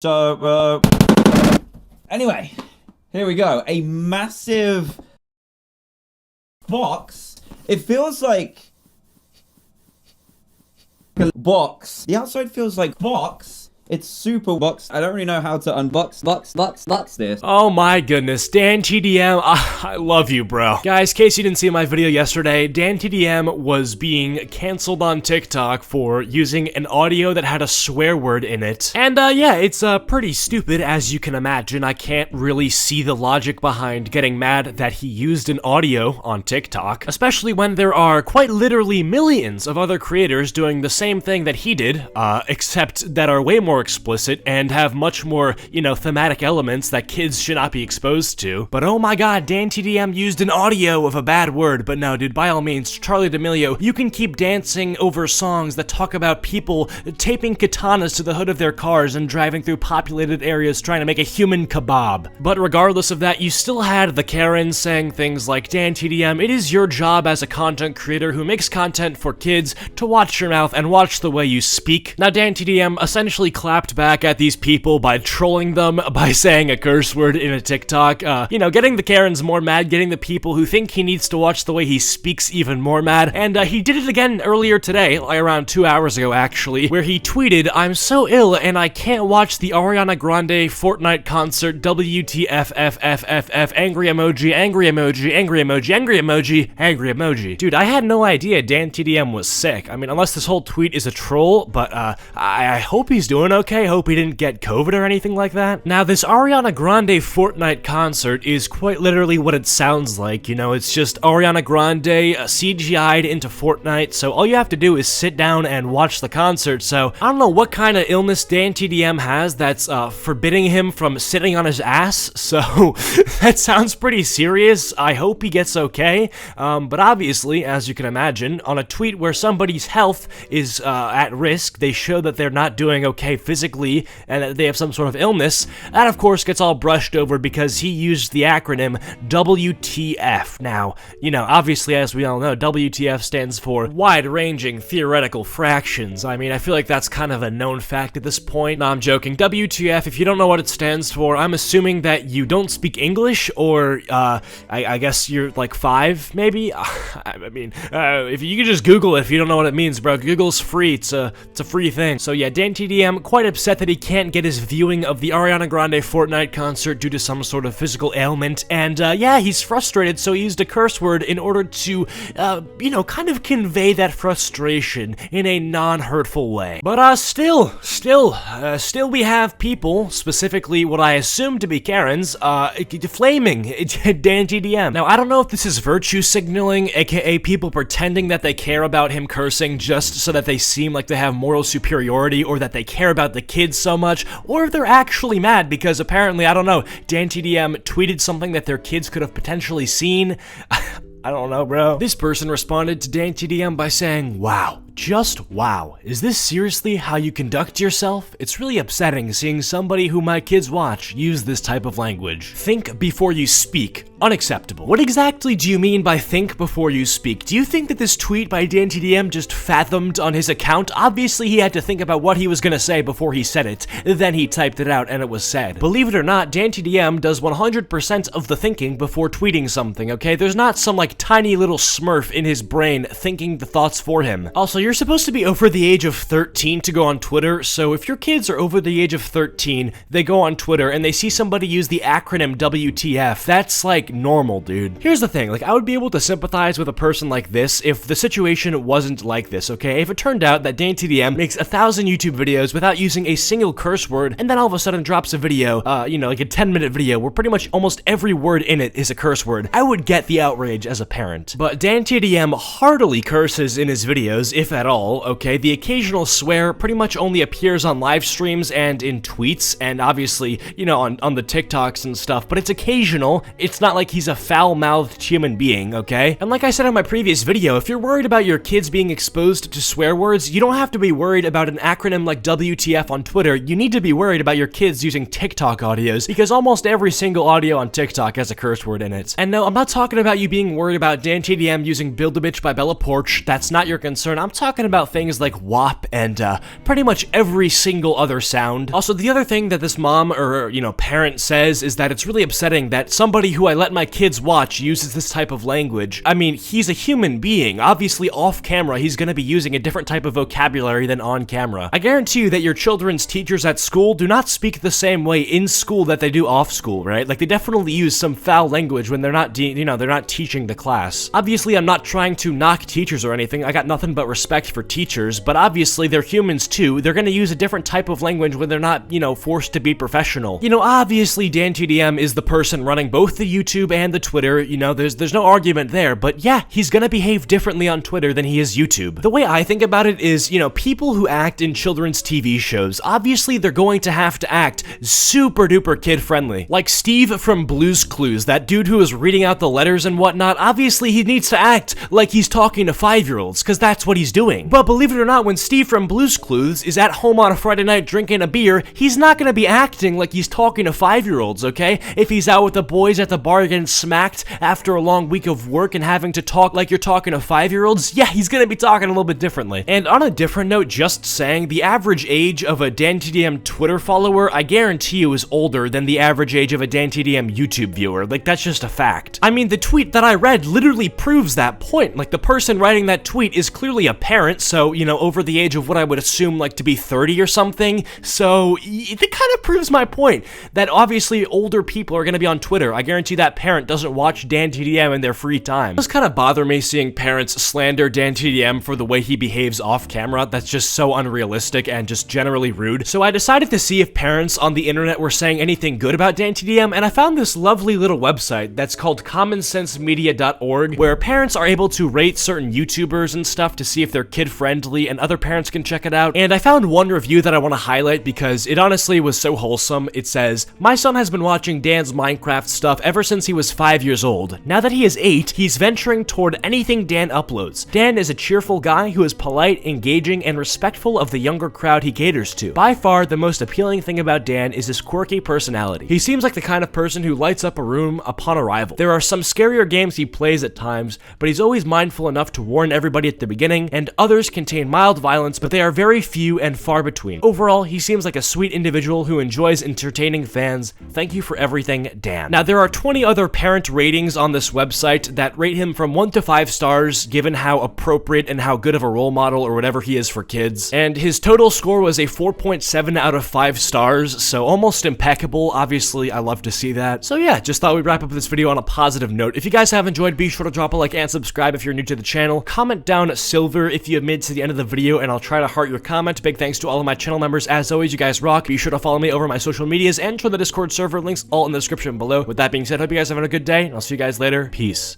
So, anyway, here we go. A massive box. It feels like a box. The outside feels like box. It's super box. I don't really know how to unbox this. Oh my goodness, DanTDM, I love you, bro. Guys, in case you didn't see my video yesterday, DanTDM was being canceled on TikTok for using an audio that had a swear word in it. And yeah, it's pretty stupid, as you can imagine. I can't really see the logic behind getting mad that he used an audio on TikTok, especially when there are quite literally millions of other creators doing the same thing that he did, except that are way more explicit and have much more, you know, thematic elements that kids should not be exposed to. But oh my god, DanTDM used an audio of a bad word. But no, dude, by all means, Charlie D'Amelio, you can keep dancing over songs that talk about people taping katanas to the hood of their cars and driving through populated areas trying to make a human kebab. But regardless of that, you still had the Karens saying things like, DanTDM, it is your job as a content creator who makes content for kids to watch your mouth and watch the way you speak. Now, DanTDM essentially clapped back at these people by trolling them by saying a curse word in a TikTok, you know, getting the Karens more mad, getting the people who think he needs to watch the way he speaks even more mad, and he did it again earlier today, like around 2 hours ago actually, where he tweeted, I'm so ill and I can't watch the Ariana Grande Fortnite concert, WTFFFFF, angry emoji, angry emoji, angry emoji, angry emoji, angry emoji. Dude, I had no idea DanTDM was sick. I mean, unless this whole tweet is a troll, but I hope he's doing okay. Hope he didn't get COVID or anything like that. Now, this Ariana Grande Fortnite concert is quite literally what it sounds like. You know, it's just Ariana Grande CGI'd into Fortnite, so all you have to do is sit down and watch the concert. So I don't know what kind of illness DanTDM has that's forbidding him from sitting on his ass, so that sounds pretty serious. I hope he gets okay, but obviously, as you can imagine, on a tweet where somebody's health is at risk, they show that they're not doing okay physically and that they have some sort of illness. That of course gets all brushed over because he used the acronym WTF. Now, you know, obviously, as we all know, WTF stands for wide-ranging theoretical fractions. I mean, I feel like that's kind of a known fact at this point. No, I'm joking. WTF, if you don't know what it stands for, I'm assuming that you don't speak English, or I guess you're like 5 maybe. I mean, if you could just Google it if you don't know what it means, bro. Google's free. It's a free thing. So yeah, DanTDM quite upset that he can't get his viewing of the Ariana Grande Fortnite concert due to some sort of physical ailment, and yeah, he's frustrated, so he used a curse word in order to, you know, kind of convey that frustration in a non-hurtful way. But still we have people, specifically what I assume to be Karens, flaming DanTDM. Now, I don't know if this is virtue signaling, aka people pretending that they care about him cursing just so that they seem like they have moral superiority, or that they care about the kids so much, or if they're actually mad because apparently, I don't know, DanTDM tweeted something that their kids could have potentially seen. I don't know, bro. This person responded to DanTDM by saying, wow. Just wow. Is this seriously how you conduct yourself? It's really upsetting seeing somebody who my kids watch use this type of language. Think before you speak. Unacceptable. What exactly do you mean by think before you speak? Do you think that this tweet by DanTDM just fathomed on his account? Obviously, he had to think about what he was gonna say before he said it. Then he typed it out and it was said. Believe it or not, DanTDM does 100% of the thinking before tweeting something, okay? There's not some like tiny little smurf in his brain thinking the thoughts for him. Also, you're supposed to be over the age of 13 to go on Twitter, so if your kids are over the age of 13, they go on Twitter and they see somebody use the acronym WTF, that's like normal, dude. Here's the thing, like, I would be able to sympathize with a person like this if the situation wasn't like this, okay? If it turned out that DanTDM makes 1,000 YouTube videos without using a single curse word, and then all of a sudden drops a video, you know, like a 10-minute video where pretty much almost every word in it is a curse word, I would get the outrage as a parent. But DanTDM heartily curses in his videos, if at all, okay? The occasional swear pretty much only appears on live streams and in tweets, and obviously, you know, on the TikToks and stuff, but it's occasional. It's not like he's a foul-mouthed human being, okay? And like I said in my previous video, if you're worried about your kids being exposed to swear words, you don't have to be worried about an acronym like WTF on Twitter. You need to be worried about your kids using TikTok audios, because almost every single audio on TikTok has a curse word in it. And no, I'm not talking about you being worried about DanTDM using Build-A-Bitch by Bella Porch. That's not your concern. I'm talking about things like WAP and pretty much every single other sound. Also, the other thing that this mom or, you know, parent says is that it's really upsetting that somebody who I let my kids watch uses this type of language. I mean, he's a human being. Obviously, off camera, he's gonna be using a different type of vocabulary than on camera. I guarantee you that your children's teachers at school do not speak the same way in school that they do off school, right? Like, they definitely use some foul language when they're not, you know, they're not teaching the class. Obviously, I'm not trying to knock teachers or anything. I got nothing but respect for teachers, but obviously, they're humans too. They're gonna use a different type of language when they're not, you know, forced to be professional. You know, obviously, DanTDM is the person running both the YouTube and the Twitter. You know, there's no argument there, but yeah, he's gonna behave differently on Twitter than he is YouTube. The way I think about it is, you know, people who act in children's TV shows, obviously they're going to have to act super duper kid friendly. Like Steve from Blue's Clues, that dude who is reading out the letters and whatnot, obviously he needs to act like he's talking to 5-year-olds, because that's what he's doing. But believe it or not, when Steve from Blue's Clues is at home on a Friday night drinking a beer, he's not gonna be acting like he's talking to 5-year-olds, okay? If he's out with the boys at the bar getting smacked after a long week of work and having to talk like you're talking to 5-year-olds, yeah, he's gonna be talking a little bit differently. And on a different note, just saying, the average age of a DanTDM Twitter follower, I guarantee you, is older than the average age of a DanTDM YouTube viewer. Like, that's just a fact. I mean, the tweet that I read literally proves that point. Like, the person writing that tweet is clearly a parent, so, you know, over the age of what I would assume, like, to be 30 or something. So, it kind of proves my point, that obviously older people are gonna be on Twitter. I guarantee that parent doesn't watch DanTDM in their free time. It does kind of bother me seeing parents slander DanTDM for the way he behaves off camera. That's just so unrealistic and just generally rude. So I decided to see if parents on the internet were saying anything good about DanTDM, and I found this lovely little website that's called commonsensemedia.org, where parents are able to rate certain YouTubers and stuff to see if they're kid-friendly, and other parents can check it out. And I found one review that I want to highlight because it honestly was so wholesome. It says, "My son has been watching Dan's Minecraft stuff ever since he was 5 years old. Now that he is 8, he's venturing toward anything Dan uploads. Dan is a cheerful guy who is polite, engaging, and respectful of the younger crowd he caters to. By far, the most appealing thing about Dan is his quirky personality. He seems like the kind of person who lights up a room upon arrival. There are some scarier games he plays at times, but he's always mindful enough to warn everybody at the beginning, and others contain mild violence, but they are very few and far between. Overall, he seems like a sweet individual who enjoys entertaining fans. Thank you for everything, Dan." Now, there are 20 other parent ratings on this website that rate him from 1 to 5 stars, given how appropriate and how good of a role model or whatever he is for kids. And his total score was a 4.7 out of 5 stars, so almost impeccable. Obviously, I love to see that. So yeah, just thought we'd wrap up this video on a positive note. If you guys have enjoyed, be sure to drop a like and subscribe if you're new to the channel. Comment down silver if you have made it to the end of the video, and I'll try to heart your comment. Big thanks to all of my channel members. As always, you guys rock. Be sure to follow me over my social medias and join the Discord server. Links all in the description below. With that being said, hope you guys are having a good day, and I'll see you guys later. Peace.